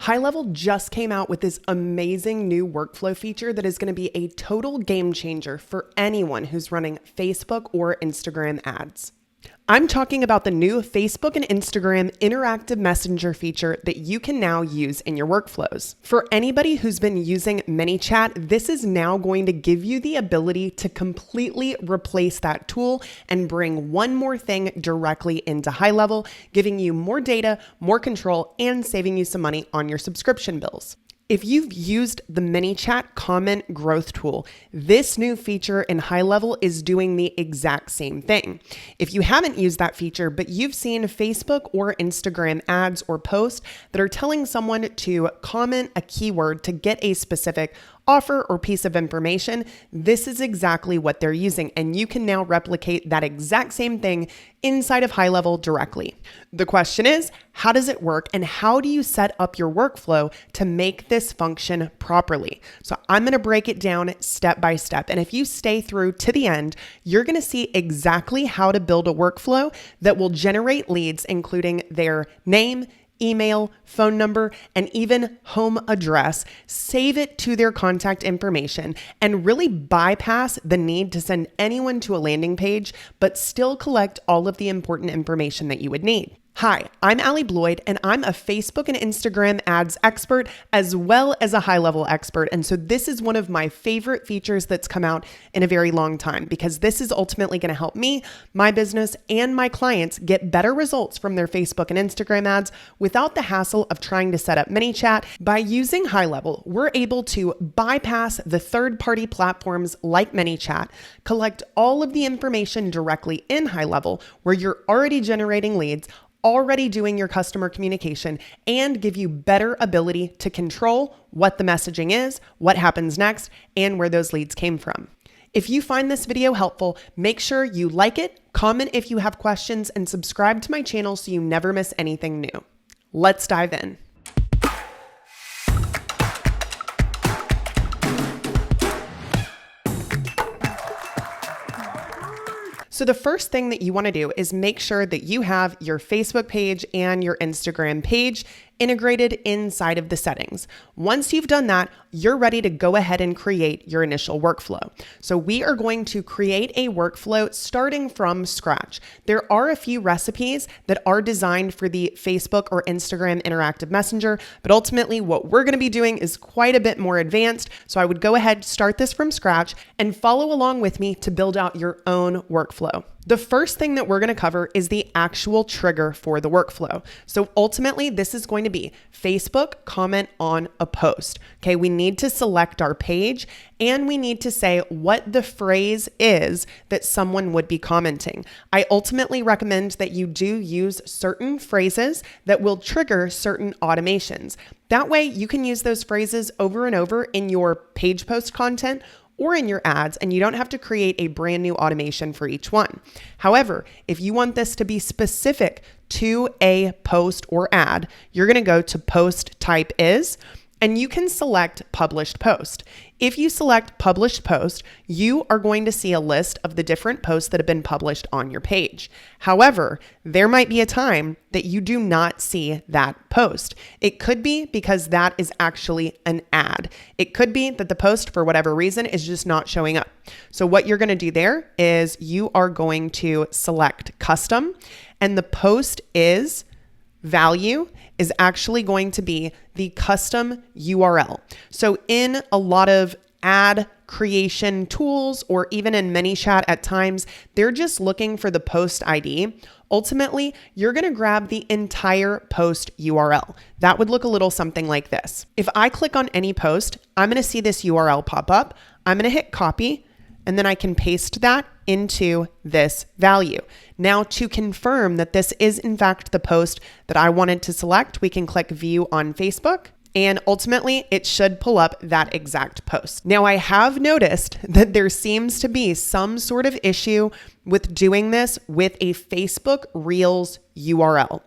Highlevel just came out with this amazing new workflow feature that is going to be a total game changer for anyone who's running Facebook or Instagram ads. I'm talking about the new Facebook and Instagram interactive messenger feature that you can now use in your workflows. For anybody who's been using ManyChat, this is now going to give you the ability to completely replace that tool and bring one more thing directly into Highlevel, giving you more data, more control, and saving you some money on your subscription bills. If you've used the ManyChat comment growth tool, this new feature in Highlevel is doing the exact same thing. If you haven't used that feature, but you've seen Facebook or Instagram ads or posts that are telling someone to comment a keyword to get a specific offer or piece of information, this is exactly what they're using, and you can now replicate that exact same thing inside of Highlevel directly. The question is, how does it work, and how do you set up your workflow to make this function properly? So I'm going to break it down step by step, and if you stay through to the end, you're going to see exactly how to build a workflow that will generate leads, including their name, email, phone number, and even home address, save it to their contact information, and really bypass the need to send anyone to a landing page, but still collect all of the important information that you would need. Hi, I'm Allie Bloyd, and I'm a Facebook and Instagram ads expert, as well as a Highlevel expert. And so this is one of my favorite features that's come out in a very long time, because this is ultimately going to help me, my business, and my clients get better results from their Facebook and Instagram ads without the hassle of trying to set up ManyChat. By using Highlevel, we're able to bypass the third-party platforms like ManyChat, collect all of the information directly in Highlevel, where you're already generating leads, already doing your customer communication, and give you better ability to control what the messaging is, what happens next, and where those leads came from. If you find this video helpful, make sure you like it, comment if you have questions, and subscribe to my channel so you never miss anything new. Let's dive in. So the first thing that you want to do is make sure that you have your Facebook page and your Instagram page integrated inside of the settings. Once you've done that, you're ready to go ahead and create your initial workflow. So we are going to create a workflow starting from scratch. There are a few recipes that are designed for the Facebook or Instagram interactive messenger, but ultimately what we're going to be doing is quite a bit more advanced. So I would go ahead, start this from scratch, and follow along with me to build out your own workflow. The first thing that we're going to cover is the actual trigger for the workflow. So ultimately, this is going to be Facebook comment on a post. Okay, we need to select our page, and we need to say what the phrase is that someone would be commenting. I ultimately recommend that you do use certain phrases that will trigger certain automations. That way, you can use those phrases over and over in your page post content or in your ads, and you don't have to create a brand new automation for each one. However, if you want this to be specific to a post or ad, you're gonna go to post type is, and you can select published post. If you select published post, you are going to see a list of the different posts that have been published on your page. However, there might be a time that you do not see that post. It could be because that is actually an ad. It could be that the post, for whatever reason, is just not showing up. So what you're going to do there is you are going to select custom, and the post is value is actually going to be the custom URL. So in a lot of ad creation tools, or even in ManyChat at times, they're just looking for the post ID. Ultimately, you're going to grab the entire post URL. That would look a little something like this. If I click on any post, I'm going to see this URL pop up. I'm going to hit copy, and then I can paste that into this value. Now, to confirm that this is in fact the post that I wanted to select, we can click view on Facebook, and ultimately it should pull up that exact post. Now, I have noticed that there seems to be some sort of issue with doing this with a Facebook Reels URL.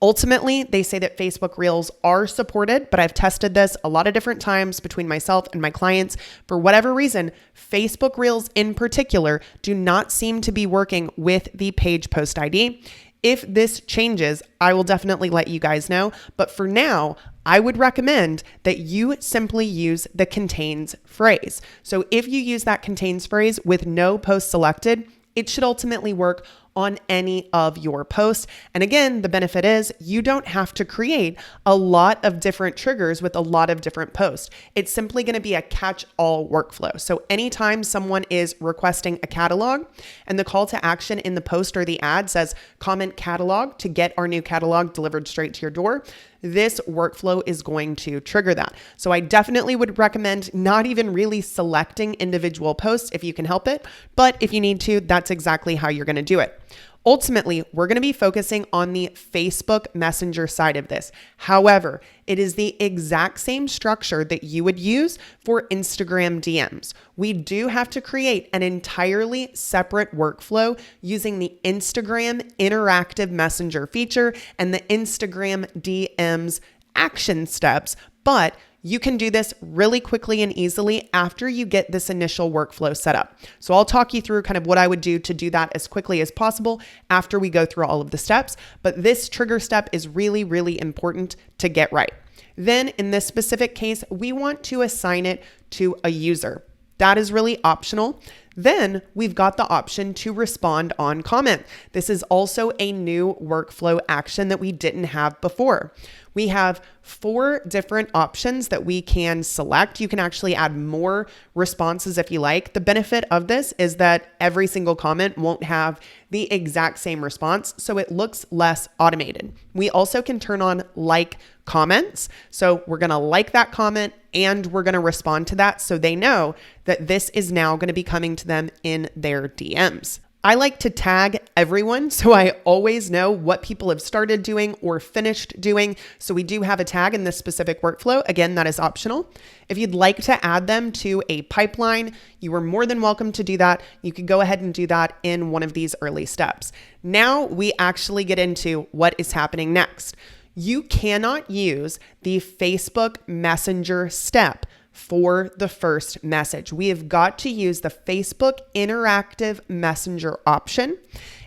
Ultimately, they say that Facebook Reels are supported, but I've tested this a lot of different times between myself and my clients. For whatever reason, Facebook Reels in particular do not seem to be working with the page post ID. If this changes, I will definitely let you guys know. But for now, I would recommend that you simply use the contains phrase. So if you use that contains phrase with no post selected, it should ultimately work on any of your posts. And again, the benefit is you don't have to create a lot of different triggers with a lot of different posts. It's simply going to be a catch-all workflow. So anytime someone is requesting a catalog and the call to action in the post or the ad says comment catalog to get our new catalog delivered straight to your door, this workflow is going to trigger that. So I definitely would recommend not even really selecting individual posts if you can help it, but if you need to, that's exactly how you're going to do it. Ultimately, we're going to be focusing on the Facebook Messenger side of this. However, it is the exact same structure that you would use for Instagram DMs. We do have to create an entirely separate workflow using the Instagram interactive messenger feature and the Instagram DMs action steps, but you can do this really quickly and easily after you get this initial workflow set up. So I'll talk you through kind of what I would do to do that as quickly as possible after we go through all of the steps. But this trigger step is really, really important to get right. Then in this specific case, we want to assign it to a user. That is really optional. Then we've got the option to respond on comment. This is also a new workflow action that we didn't have before. We have 4 different options that we can select. You can actually add more responses if you like. The benefit of this is that every single comment won't have the exact same response, so it looks less automated. We also can turn on like comments. So we're going to like that comment and we're going to respond to that so they know that this is now going to be coming to them in their DMs. I like to tag everyone so I always know what people have started doing or finished doing. So we do have a tag in this specific workflow. Again, that is optional. If you'd like to add them to a pipeline, you are more than welcome to do that. You could go ahead and do that in one of these early steps. Now we actually get into what is happening next. You cannot use the Facebook Messenger step for the first message. We have got to use the Facebook Interactive Messenger option.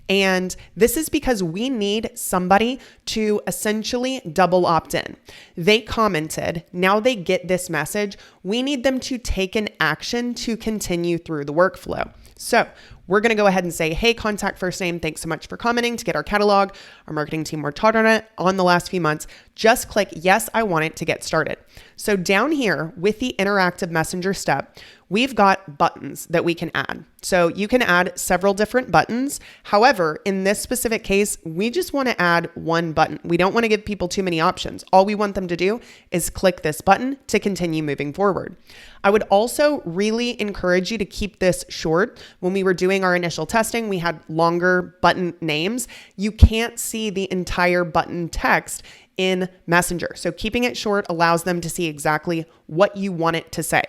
And this is because we need somebody to essentially double opt in. They commented, now they get this message. We need them to take an action to continue through the workflow. So we're going to go ahead and say, hey, contact first name, thanks so much for commenting to get our catalog. Our marketing team worked hard on it on the last few months. Just click, yes, I want it to get started. So down here with the interactive messenger step, we've got buttons that we can add. So you can add several different buttons. However, in this specific case, we just want to add one button. We don't want to give people too many options. All we want them to do is click this button to continue moving forward. I would also really encourage you to keep this short. When we were doing our initial testing, we had longer button names. You can't see the entire button text in Messenger. So keeping it short allows them to see exactly what you want it to say.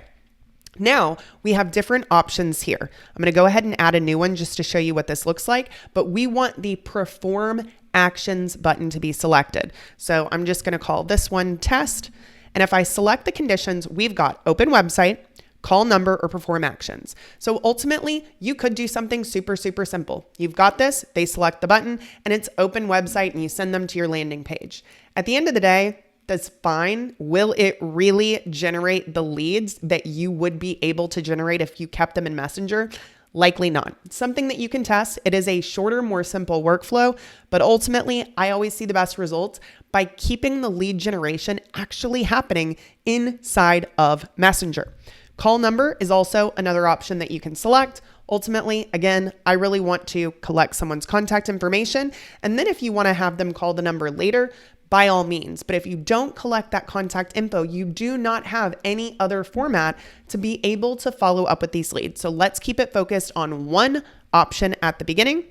Now we have different options here. I'm going to go ahead and add a new one just to show you what this looks like, but we want the perform actions button to be selected. So I'm just going to call this one test. And if I select the conditions, we've got open website, call number, or perform actions. So ultimately, you could do something super, super simple. You've got this, they select the button, and it's open website, and you send them to your landing page. At the end of the day, that's fine. Will it really generate the leads that you would be able to generate if you kept them in Messenger? Likely not. It's something that you can test. It is a shorter, more simple workflow, but ultimately, I always see the best results by keeping the lead generation actually happening inside of Messenger. Call number is also another option that you can select. Ultimately, again, I really want to collect someone's contact information. And then if you want to have them call the number later, by all means. But if you don't collect that contact info, you do not have any other format to be able to follow up with these leads. So let's keep it focused on one option at the beginning.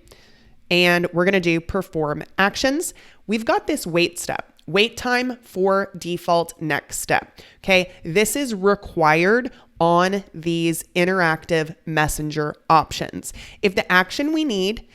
And we're going to do perform actions. We've got this wait step. Wait time for default next step. Okay, this is required on these interactive messenger options. If the action we need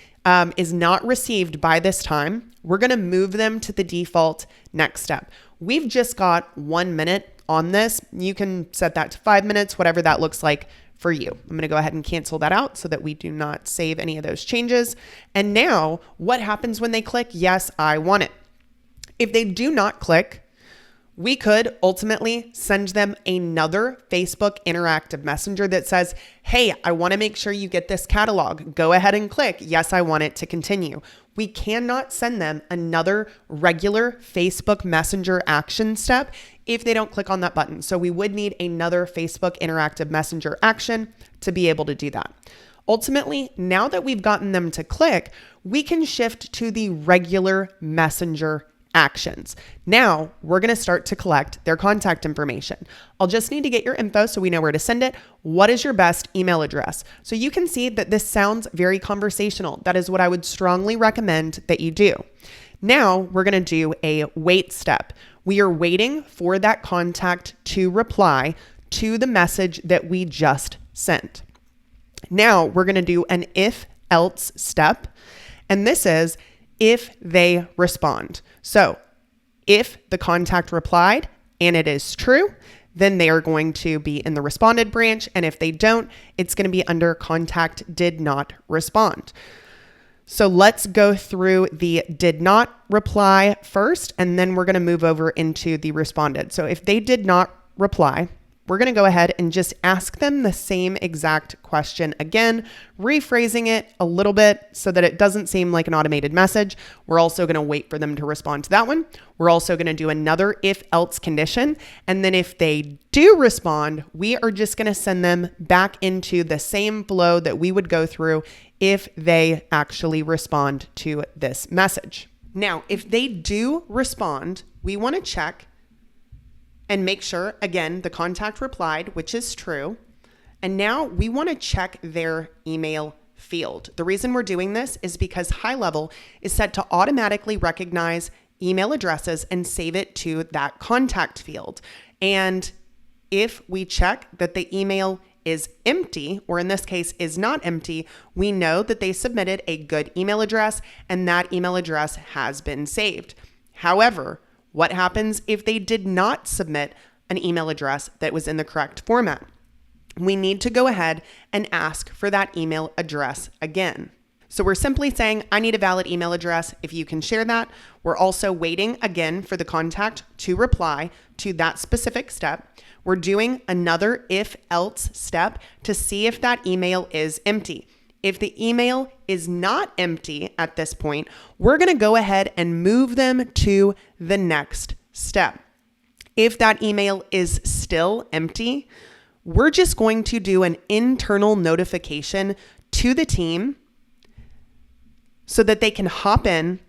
is not received by this time, we're going to move them to the default next step. We've just got 1 minute on this. You can set that to 5 minutes, whatever that looks like for you. I'm going to go ahead and cancel that out so that we do not save any of those changes. And now what happens when they click, yes, I want it? If they do not click, We could ultimately send them another Facebook interactive messenger that says, hey, I want to make sure you get this catalog. Go ahead and click, yes, I want it to continue. We cannot send them another regular Facebook Messenger action step if they don't click on that button. So we would need another Facebook interactive messenger action to be able to do that. Ultimately, now that we've gotten them to click, we can shift to the regular messenger actions. Now we're going to start to collect their contact information. I'll just need to get your info so we know where to send it. What is your best email address? So you can see that this sounds very conversational. That is what I would strongly recommend that you do. Now we're going to do a wait step. We are waiting for that contact to reply to the message that we just sent. Now we're going to do an if else step. And this is if they respond. So if the contact replied and it is true, then they are going to be in the responded branch. And if they don't, it's going to be under contact did not respond. So let's go through the did not reply first, and then we're going to move over into the responded. So if they did not reply, we're going to go ahead and just ask them the same exact question again, rephrasing it a little bit so that it doesn't seem like an automated message. We're also going to wait for them to respond to that one. We're also going to do another if else condition. And then if they do respond, we are just going to send them back into the same flow that we would go through if they actually respond to this message. Now, if they do respond, we want to check and make sure, again, the contact replied, which is true. And now we want to check their email field. The reason we're doing this is because Highlevel is set to automatically recognize email addresses and save it to that contact field. And if we check that the email is empty, or in this case is not empty, we know that they submitted a good email address and that email address has been saved. However, what happens if they did not submit an email address that was in the correct format? We need to go ahead and ask for that email address again. So we're simply saying, I need a valid email address. If you can share that. We're also waiting again for the contact to reply to that specific step. We're doing another if else step to see if that email is empty. If the email is not empty at this point, we're going to go ahead and move them to the next step. If that email is still empty, we're just going to do an internal notification to the team so that they can hop in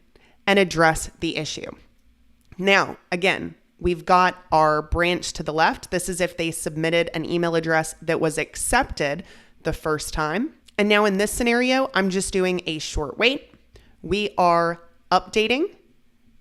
and address the issue. Now, again, we've got our branch to the left. This is if they submitted an email address that was accepted the first time. And now in this scenario, I'm just doing a short wait. We are updating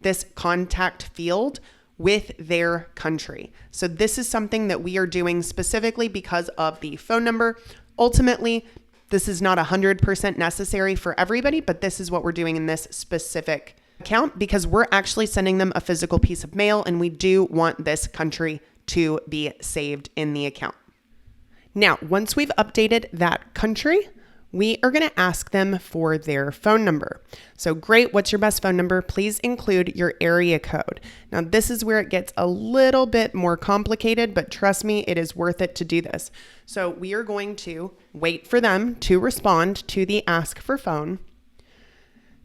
this contact field with their country. So this is something that we are doing specifically because of the phone number. Ultimately, this is not 100% necessary for everybody, but this is what we're doing in this specific account because we're actually sending them a physical piece of mail and we do want this country to be saved in the account. Now, once we've updated that country, we are going to ask them for their phone number. So great, what's your best phone number? Please include your area code. Now this is where it gets a little bit more complicated, but trust me, it is worth it to do this. So we are going to wait for them to respond to the ask for phone.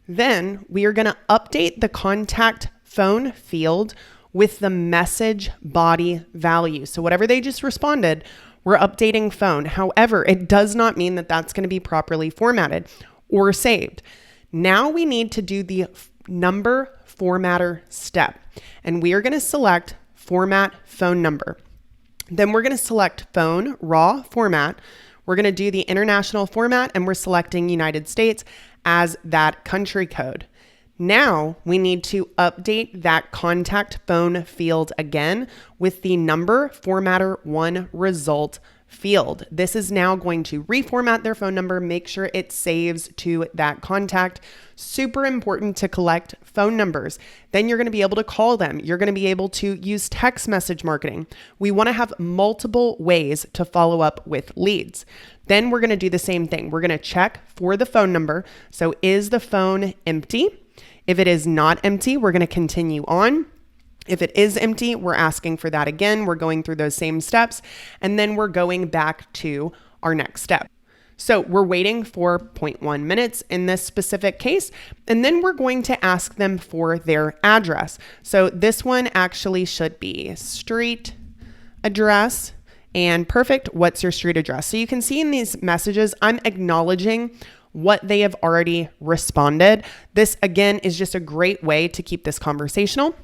Then we are going to update the contact phone field with the message body value. So whatever they just responded, we're updating phone. However, it does not mean that that's going to be properly formatted or saved. Now we need to do the number formatter step, and we are going to select format phone number. Then we're going to select phone raw format. We're going to do the international format, and we're selecting United States as that country code. Now we need to update that contact phone field again with the number formatter one result field. This is now going to reformat their phone number, make sure it saves to that contact. Super important to collect phone numbers. Then you're going to be able to call them. You're going to be able to use text message marketing. We want to have multiple ways to follow up with leads. Then we're going to do the same thing. We're going to check for the phone number. So is the phone empty? If it is not empty, we're going to continue on. If it is empty, we're asking for that again. We're going through those same steps, and then we're going back to our next step. So we're waiting for 0.1 minutes in this specific case, and then we're going to ask them for their address. So this one actually should be street address, and perfect. What's your street address? So you can see in these messages, I'm acknowledging what they have already responded. This again is just a great way to keep this conversational.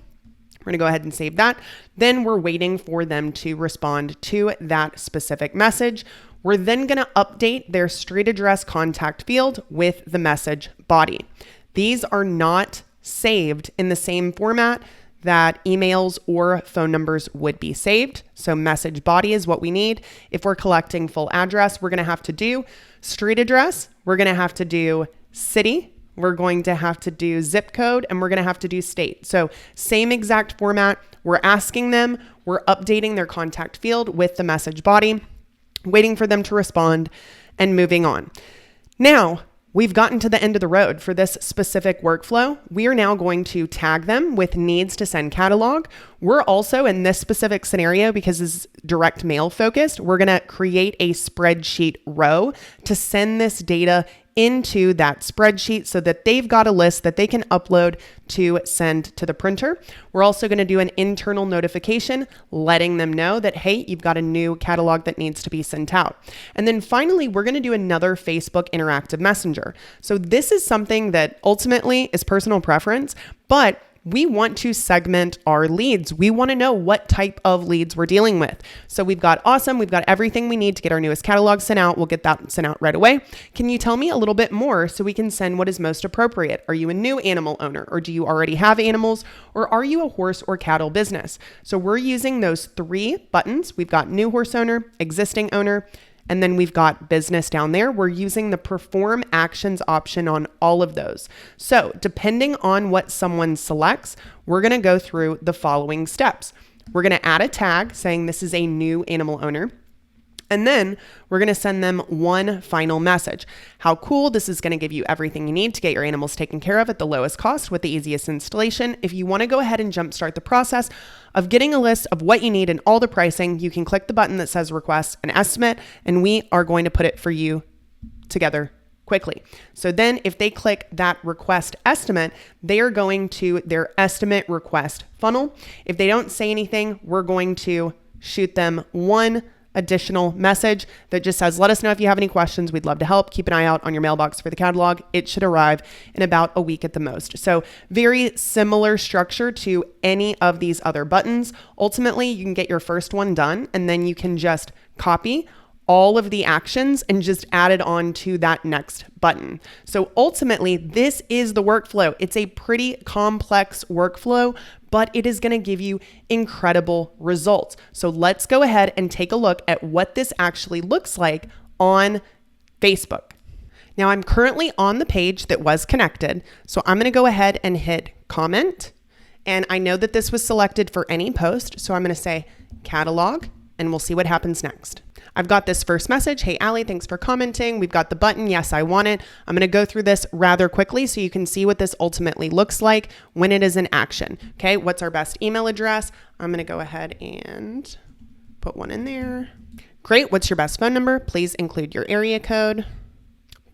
We're going to go ahead and save that. Then we're waiting for them to respond to that specific message. We're then going to update their street address contact field with the message body. These are not saved in the same format that emails or phone numbers would be saved. So message body is what we need. If we're collecting full address, we're going to have to do street address. We're going to have to do city. We're going to have to do zip code, and we're going to have to do state. So same exact format. We're asking them, we're updating their contact field with the message body, waiting for them to respond, and moving on. Now, we've gotten to the end of the road for this specific workflow. We are now going to tag them with needs to send catalog. We're also in this specific scenario, because it's direct mail focused, we're going to create a spreadsheet row to send this data into that spreadsheet so that they've got a list that they can upload to send to the printer. We're also going to do an internal notification letting them know that, hey, you've got a new catalog that needs to be sent out. And then finally, we're going to do another Facebook interactive messenger. So this is something that ultimately is personal preference, but we want to segment our leads. We want to know what type of leads we're dealing with. So we've got everything we need to get our newest catalog sent out. We'll get that sent out right away. Can you tell me a little bit more so we can send what is most appropriate? Are you a new animal owner, or do you already have animals, or are you a horse or cattle business? So we're using those 3 buttons. We've got new horse owner, existing owner, and then we've got business down there. We're using the perform actions option on all of those. So depending on what someone selects, we're going to go through the following steps. We're going to add a tag saying this is a new animal owner. And then we're going to send them one final message. How cool. This is going to give you everything you need to get your animals taken care of at the lowest cost with the easiest installation. If you want to go ahead and jumpstart the process of getting a list of what you need and all the pricing, you can click the button that says request an estimate, and we are going to put it for you together quickly. So then if they click that request estimate, they are going to their estimate request funnel. If they don't say anything, we're going to shoot them one additional message that just says, let us know if you have any questions. We'd love to help. Keep an eye out on your mailbox for the catalog. It should arrive in about a week at the most. So very similar structure to any of these other buttons. Ultimately, you can get your first one done, and then you can just copy all of the actions and just add it on to that next button. So ultimately, this is the workflow. It's a pretty complex workflow, but it is going to give you incredible results. So let's go ahead and take a look at what this actually looks like on Facebook. Now I'm currently on the page that was connected. So I'm going to go ahead and hit comment. And I know that this was selected for any post. So I'm going to say catalog, and we'll see what happens next. I've got this first message. Hey, Allie, thanks for commenting. We've got the button. Yes, I want it. I'm going to go through this rather quickly so you can see what this ultimately looks like when it is in action. Okay, what's our best email address? I'm going to go ahead and put one in there. Great. What's your best phone number? Please include your area code.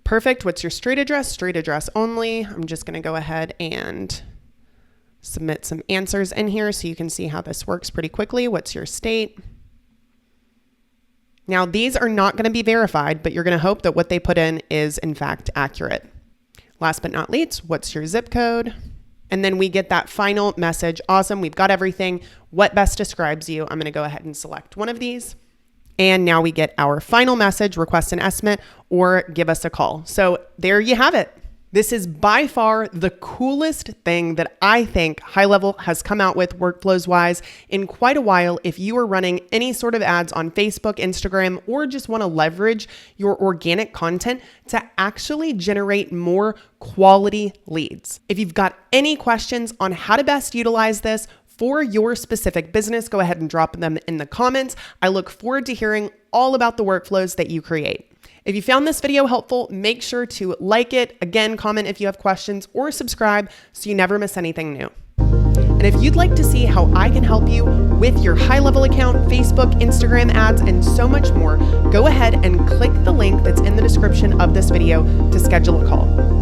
Perfect. What's your street address? Street address only. I'm just going to go ahead and submit some answers in here so you can see how this works pretty quickly. What's your state? Now, these are not going to be verified, but you're going to hope that what they put in is in fact accurate. Last but not least, what's your zip code? And then we get that final message. Awesome. We've got everything. What best describes you? I'm going to go ahead and select one of these. And now we get our final message, request an estimate or give us a call. So there you have it. This is by far the coolest thing that I think Highlevel has come out with workflows wise in quite a while. If you are running any sort of ads on Facebook, Instagram, or just want to leverage your organic content to actually generate more quality leads. If you've got any questions on how to best utilize this for your specific business, go ahead and drop them in the comments. I look forward to hearing all about the workflows that you create. If you found this video helpful, make sure to like it. Again, comment if you have questions or subscribe so you never miss anything new. And if you'd like to see how I can help you with your Highlevel account, Facebook, Instagram ads, and so much more, go ahead and click the link that's in the description of this video to schedule a call.